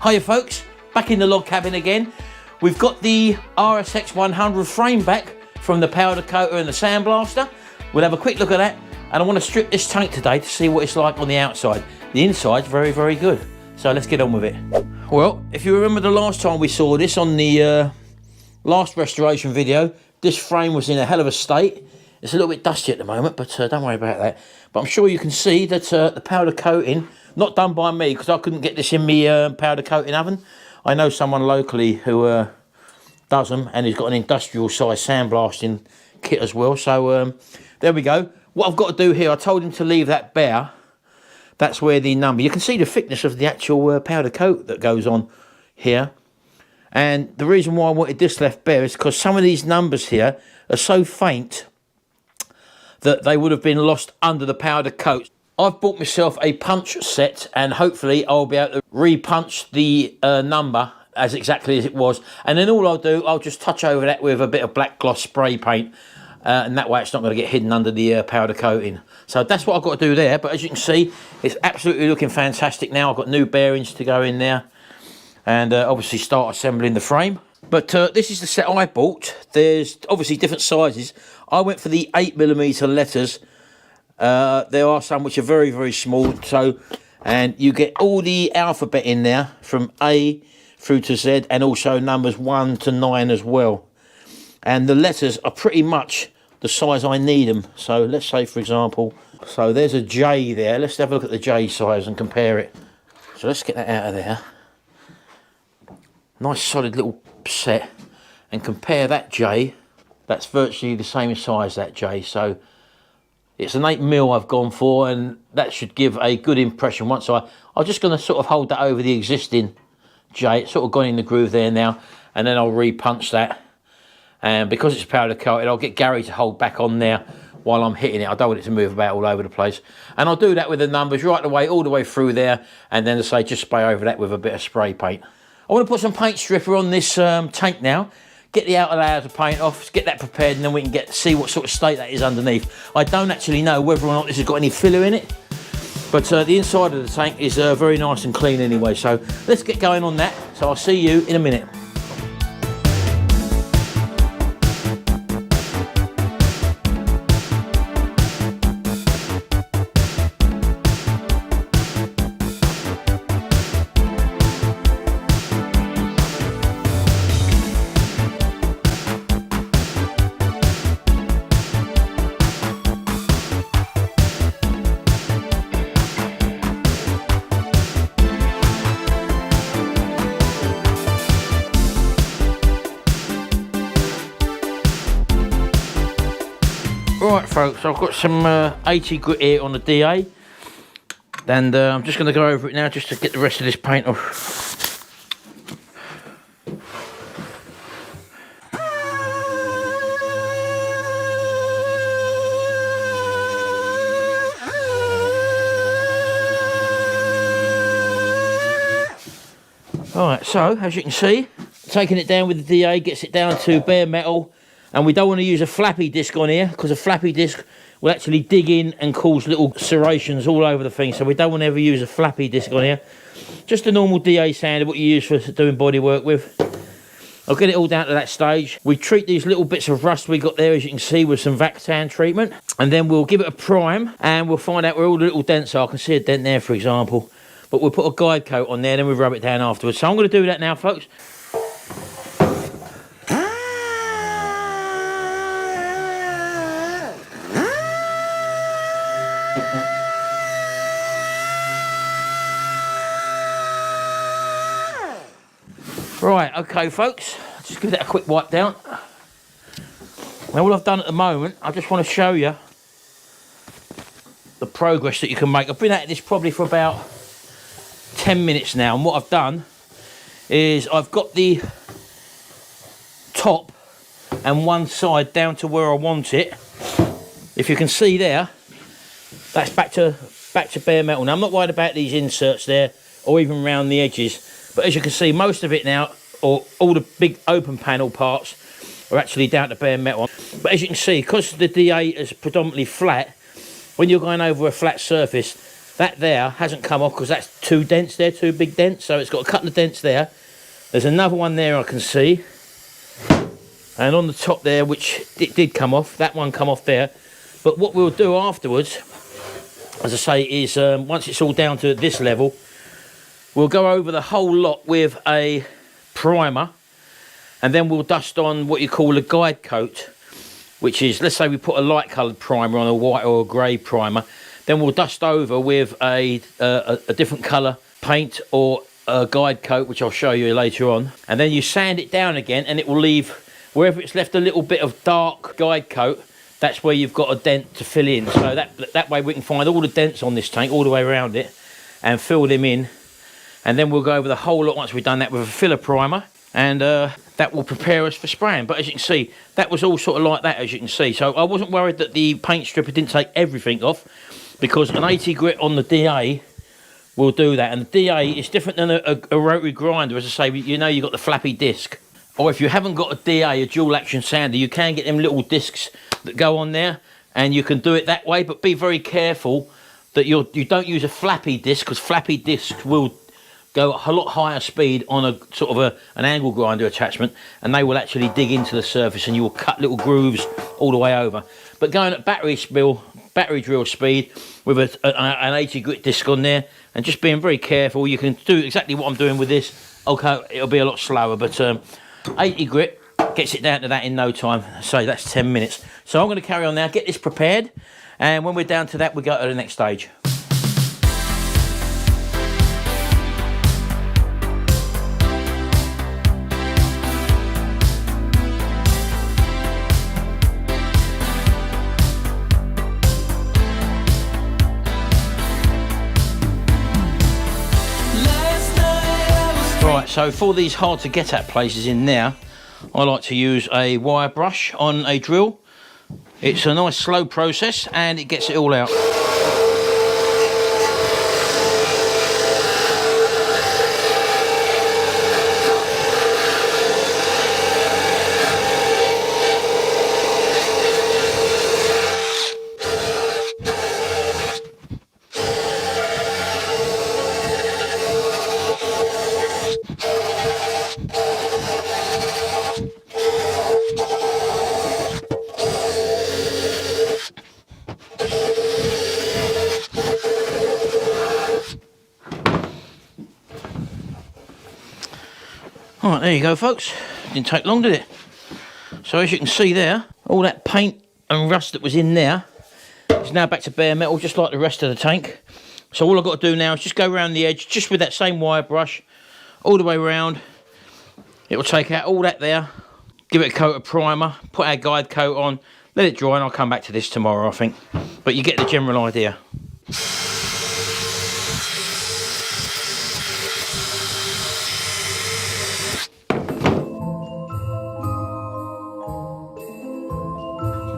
Hiya folks, back in the log cabin again. We've got the RSX 100 frame back from the powder coater and the sandblaster. We'll have a quick look at that, and I want to strip this tank today to see what it's like on the outside. The inside's very, very good. So let's get on with it. Well, if you remember the last time we saw this on the last restoration video, this frame was in a hell of a state. It's a little bit dusty at the moment, but don't worry about that. But I'm sure you can see that the powder coating, not done by me because I couldn't get this in my powder coating oven. I know someone locally who does them, and he's got an industrial size sandblasting kit as well. So there we go. What I've got to do here, I told him to leave that bare. That's where the number, you can see the thickness of the actual powder coat that goes on here. And the reason why I wanted this left bare is because some of these numbers here are so faint that they would have been lost under the powder coat. I've bought myself a punch set, and hopefully I'll be able to re-punch the number as exactly as it was. And then all I'll do, I'll just touch over that with a bit of black gloss spray paint. And that way it's not going to get hidden under the powder coating. So that's what I've got to do there. But as you can see, it's absolutely looking fantastic now. I've got new bearings to go in there. And obviously start assembling the frame. But this is the set I bought. There's obviously different sizes. I went for the 8mm letters. There are some which are very, very small. And you get all the alphabet in there from A through to Z, and also numbers 1 to 9 as well. And the letters are pretty much the size I need them. So let's say, for example, so there's a J there. Let's have a look at the J size and compare it. So let's get that out of there. Nice solid little set, and compare that J. That's virtually the same size, that J. So it's an 8mm I've gone for, and that should give a good impression. Once I'm just going to sort of hold that over the existing J. It's sort of gone in the groove there now, and then I'll re-punch that. And because it's powder coated, I'll get Gary to hold back on there while I'm hitting it. I don't want it to move about all over the place. And I'll do that with the numbers right away, all the way through there. And then, as I say, just spray over that with a bit of spray paint. I want to put some paint stripper on this tank now. Get the outer layers of paint off, get that prepared, and then we can see what sort of state that is underneath. I don't actually know whether or not this has got any filler in it. But the inside of the tank is very nice and clean anyway. So let's get going on that. So I'll see you in a minute. Right folks, I've got some 80 grit here on the DA, and I'm just going to go over it now just to get the rest of this paint off. Alright, so as you can see, taking it down with the DA gets it down to bare metal. And we don't want to use a flappy disc on here, because a flappy disc will actually dig in and cause little serrations all over the thing. So we don't want to ever use a flappy disc on here. Just a normal DA sander, what you use for doing body work with. I'll get it all down to that stage. We treat these little bits of rust we got there, as you can see, with some Vactan treatment. And then we'll give it a prime, and we'll find out where all the little dents are. I can see a dent there, for example. But we'll put a guide coat on there, and then we'll rub it down afterwards. So I'm going to do that now, folks. Right, okay folks, just give that a quick wipe down. Now all I've done at the moment, I just want to show you the progress that you can make. I've been at this probably for about 10 minutes now, and what I've done is I've got the top and one side down to where I want it. If you can see there, that's back to bare metal. Now I'm not worried about these inserts there or even around the edges, but as you can see, most of it now, or all the big open panel parts, are actually down to bare metal. But as you can see, because the DA is predominantly flat, when you're going over a flat surface, That there hasn't come off because that's 2 dents there, 2 big dents. So it's got a couple of dents there. There's another one there I can see. And on the top there, which it did come off, that one come off there. But what we'll do afterwards, as I say, is once it's all down to this level, we'll go over the whole lot with a primer, and then we'll dust on what you call a guide coat, which is, let's say we put a light coloured primer on, a white or a grey primer, then we'll dust over with a different colour paint or a guide coat, which I'll show you later on, and then you sand it down again, and it will leave, wherever it's left a little bit of dark guide coat, that's where you've got a dent to fill in. So that way we can find all the dents on this tank all the way around it and fill them in. And then we'll go over the whole lot once we've done that with a filler primer, and that will prepare us for spraying. But as you can see, that was all sort of like that, as you can see. So I wasn't worried that the paint stripper didn't take everything off, because an 80 grit on the DA will do that. And the DA is different than a rotary grinder. As I say, you know, you've got the flappy disc. Or if you haven't got a DA, a dual action sander, you can get them little discs that go on there, and you can do it that way. But be very careful that you don't use a flappy disc, because flappy discs will go a lot higher speed on a sort of an angle grinder attachment, and they will actually dig into the surface, and you will cut little grooves all the way over. But going at battery drill speed with an 80 grit disc on there, and just being very careful, you can do exactly what I'm doing with this. Okay, it'll be a lot slower, but 80 grit gets it down to that in no time. So that's 10 minutes. So I'm going to carry on now, get this prepared, and when we're down to that, we go to the next stage. Right, so for these hard to get at places in there, I like to use a wire brush on a drill. It's a nice slow process and it gets it all out. Alright, there you go folks, didn't take long, did it? So as you can see there, all that paint and rust that was in there is now back to bare metal, just like the rest of the tank. So all I've got to do now is just go around the edge, just with that same wire brush, all the way around. It will take out all that there, give it a coat of primer, put our guide coat on, let it dry, and I'll come back to this tomorrow, I think. But you get the general idea.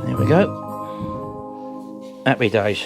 There we go. Happy days.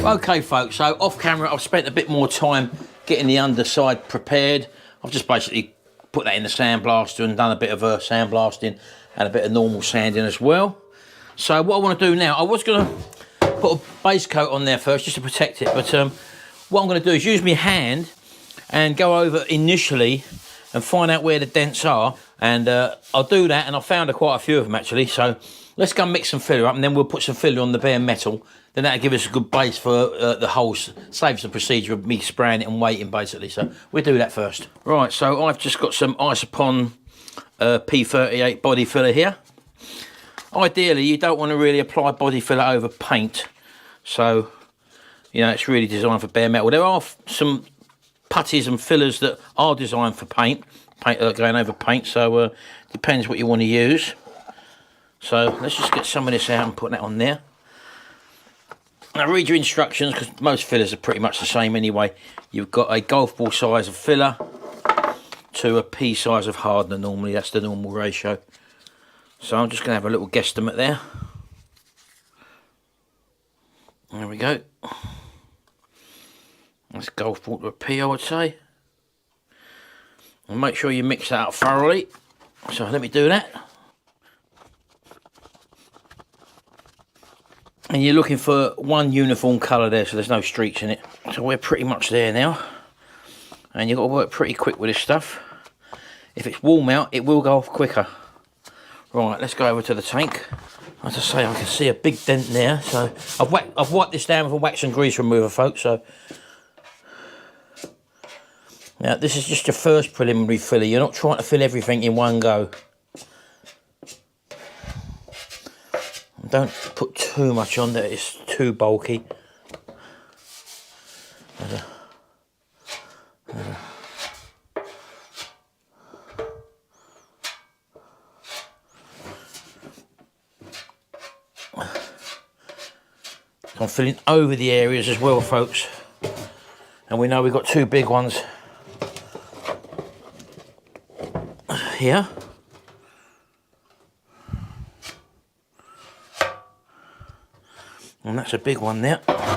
Okay folks, so off camera I've spent a bit more time getting the underside prepared. I've just basically put that in the sandblaster and done a bit of sandblasting and a bit of normal sanding as well. So what I want to do now, I was going to put a base coat on there first just to protect it, but what I'm going to do is use my hand and go over initially and find out where the dents are, and I'll do that, and I found quite a few of them actually. So let's go mix some filler up, and then we'll put some filler on the bare metal. Then that'll give us a good base for the holes, saves the procedure of me spraying it and waiting basically. So we'll do that first. Right, so I've just got some Isopon P38 body filler here. Ideally, you don't want to really apply body filler over paint. So, you know, it's really designed for bare metal. There are some putties and fillers that are designed for paint going over paint. So depends what you want to use. So let's just get some of this out and put that on there. Now read your instructions, because most fillers are pretty much the same anyway. You've got a golf ball size of filler to a pea size of hardener normally. That's the normal ratio. So I'm just going to have a little guesstimate there. There we go. That's golf ball to a pea, I would say. And make sure you mix that up thoroughly. So let me do that. And you're looking for one uniform colour there, so there's no streaks in it. So we're pretty much there now. And you've got to work pretty quick with this stuff. If it's warm out, it will go off quicker. Right, let's go over to the tank. As I say, I can see a big dent there. So I've wiped this down with a wax and grease remover, folks. So now this is just your first preliminary filler. You're not trying to fill everything in one go. Don't put too much on that, it's too bulky. I'm filling over the areas as well, folks. And we know we've got two big ones here. And that's a big one there. Let's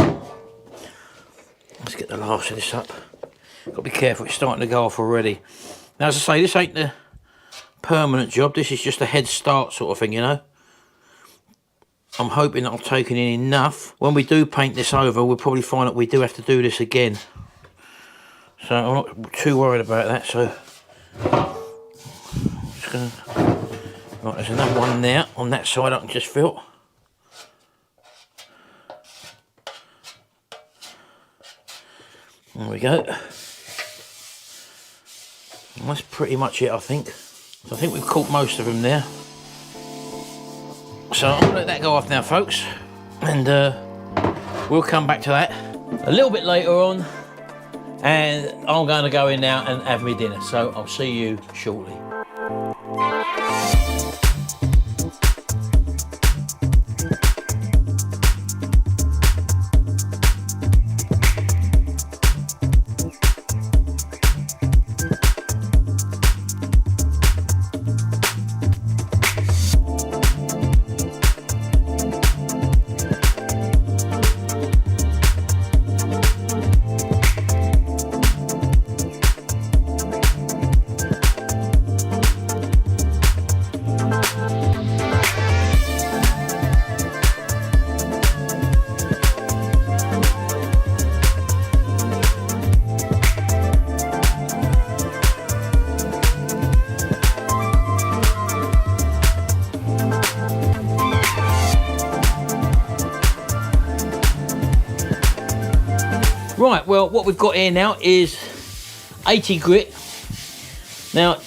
get the last of this up. Got to be careful, it's starting to go off already. Now, as I say, this ain't the permanent job. This is just a head start sort of thing, you know. I'm hoping that I've taken in enough. When we do paint this over, we'll probably find that we do have to do this again. So I'm not too worried about that. So just gonna... Right, there's another one there on that side I can just fill. There we go. And that's pretty much it, I think. So I think we've caught most of them there. So I'm going to let that go off now, folks. And we'll come back to that a little bit later on. And I'm going to go in now and have my dinner. So I'll see you shortly. Right, well, what we've got here now is 80 grit. Now,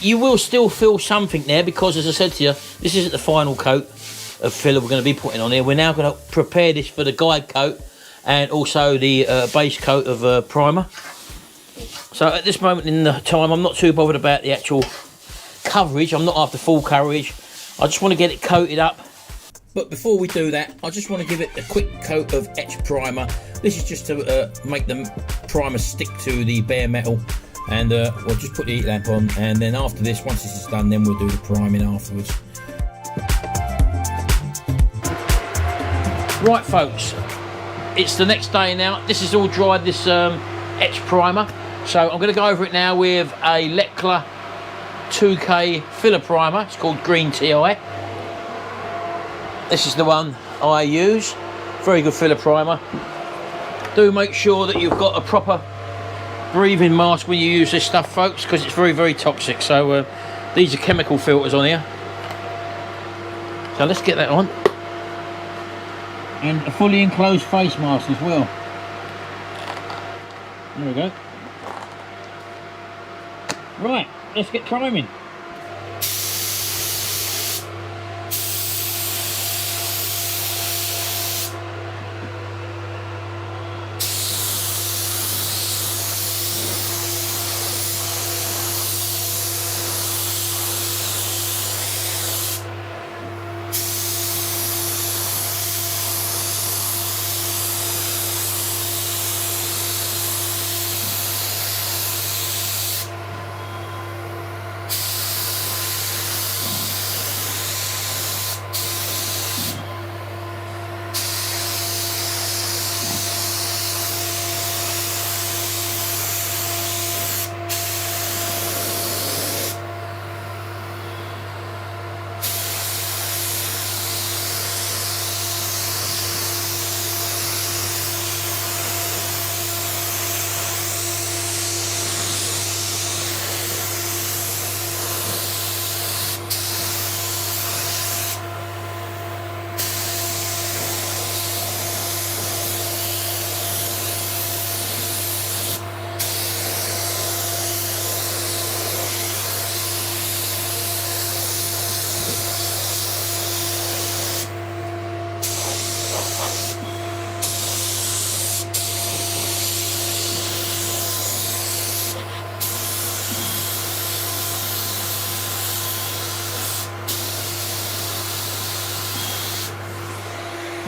you will still feel something there because, as I said to you, this isn't the final coat of filler we're going to be putting on here. We're now going to prepare this for the guide coat and also the base coat of primer. So at this moment in the time, I'm not too bothered about the actual coverage. I'm not after full coverage. I just want to get it coated up. But before we do that, I just want to give it a quick coat of etch primer. This is just to make the primer stick to the bare metal. And we'll just put the heat lamp on. And then after this, once this is done, then we'll do the priming afterwards. Right, folks. It's the next day now. This is all dried, this etch primer. So I'm going to go over it now with a Leclerc 2K filler primer. It's called Green TI. This is the one I use. Very good filler primer. Do make sure that you've got a proper breathing mask when you use this stuff, folks, because it's very, very toxic. So these are chemical filters on here. So let's get that on. And a fully enclosed face mask as well. There we go. Right, let's get priming.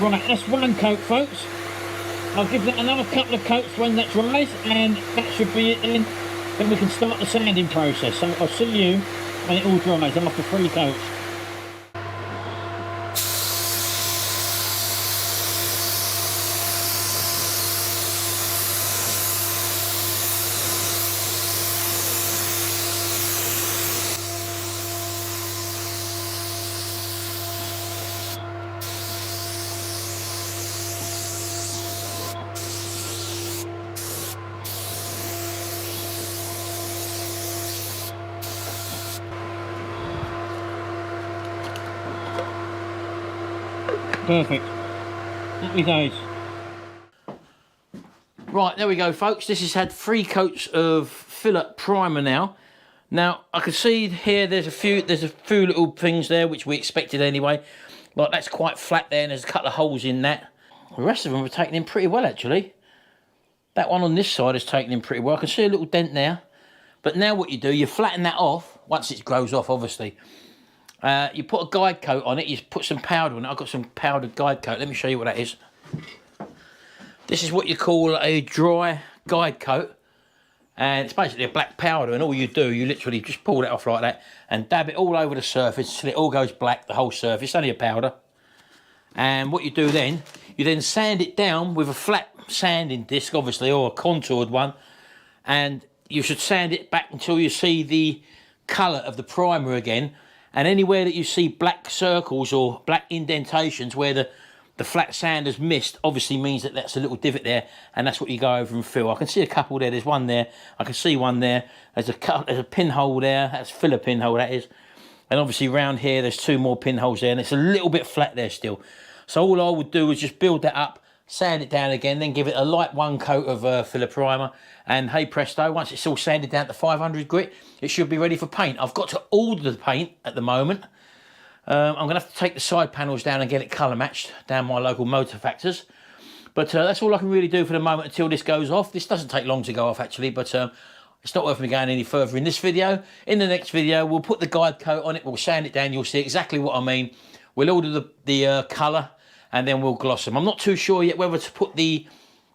Right, that's one coat, folks. I'll give that another couple of coats when that's right, and that should be it then. Then we can start the sanding process. So I'll see you when it all dries after 3 coats. Perfect. Happy days. Right, there we go, folks. This has had 3 coats of filler primer now. Now, I can see here there's a few little things there which we expected anyway. Like, that's quite flat there, and there's a couple of holes in that. The rest of them are taken in pretty well, actually. That one on this side is taken in pretty well. I can see a little dent there. But now what you do, you flatten that off, once it grows off, obviously. You put a guide coat on it, you put some powder on it. I've got some powdered guide coat. Let me show you what that is. This is what you call a dry guide coat. And it's basically a black powder, and all you do, you literally just pull it off like that and dab it all over the surface till it all goes black, the whole surface. It's only a powder. And what you do then, you then sand it down with a flat sanding disc, obviously, or a contoured one. And you should sand it back until you see the colour of the primer again. And anywhere that you see black circles or black indentations where the flat sand has missed, obviously means that that's a little divot there, and that's what you go over and fill. I can see a couple there. There's one there. I can see one there. There's a pinhole there. That's filler pinhole, that is. And obviously round here, there's 2 more pinholes there, and it's a little bit flat there still. So all I would do is just build that up, sand it down again, then give it a light 1 coat of filler primer, and hey presto, once it's all sanded down to 500 grit, it should be ready for paint. I've got to order the paint at the moment. I'm going to have to take the side panels down and get it colour matched down my local motor factors. But that's all I can really do for the moment until this goes off. This doesn't take long to go off actually, but it's not worth me going any further in this video. In the next video, we'll put the guide coat on it, we'll sand it down, you'll see exactly what I mean. We'll order the colour, and then we'll gloss them. I'm not too sure yet whether to put the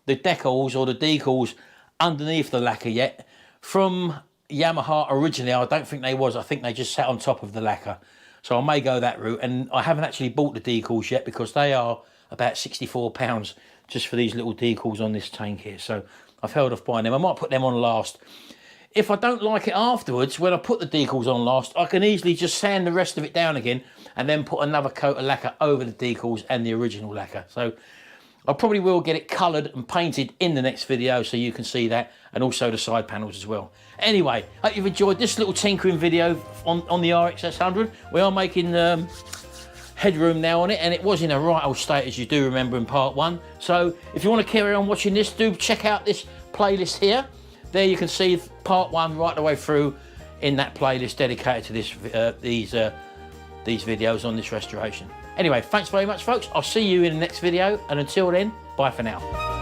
decals or the decals underneath the lacquer yet. From Yamaha originally, I don't think they was. I think they just sat on top of the lacquer. So I may go that route, and I haven't actually bought the decals yet because they are about £64 just for these little decals on this tank here. So I've held off buying them. I might put them on last. If I don't like it afterwards, when I put the decals on last, I can easily just sand the rest of it down again and then put another coat of lacquer over the decals and the original lacquer. So I probably will get it coloured and painted in the next video so you can see that, and also the side panels as well. Anyway, hope you've enjoyed this little tinkering video on the RXS100. We are making headroom now on it, and it was in a right old state, as you do remember in part 1. So if you want to carry on watching this, do check out this playlist here. There you can see part 1 right the way through in that playlist dedicated to this these videos on this restoration. Anyway, thanks very much, folks. I'll see you in the next video, and until then, bye for now.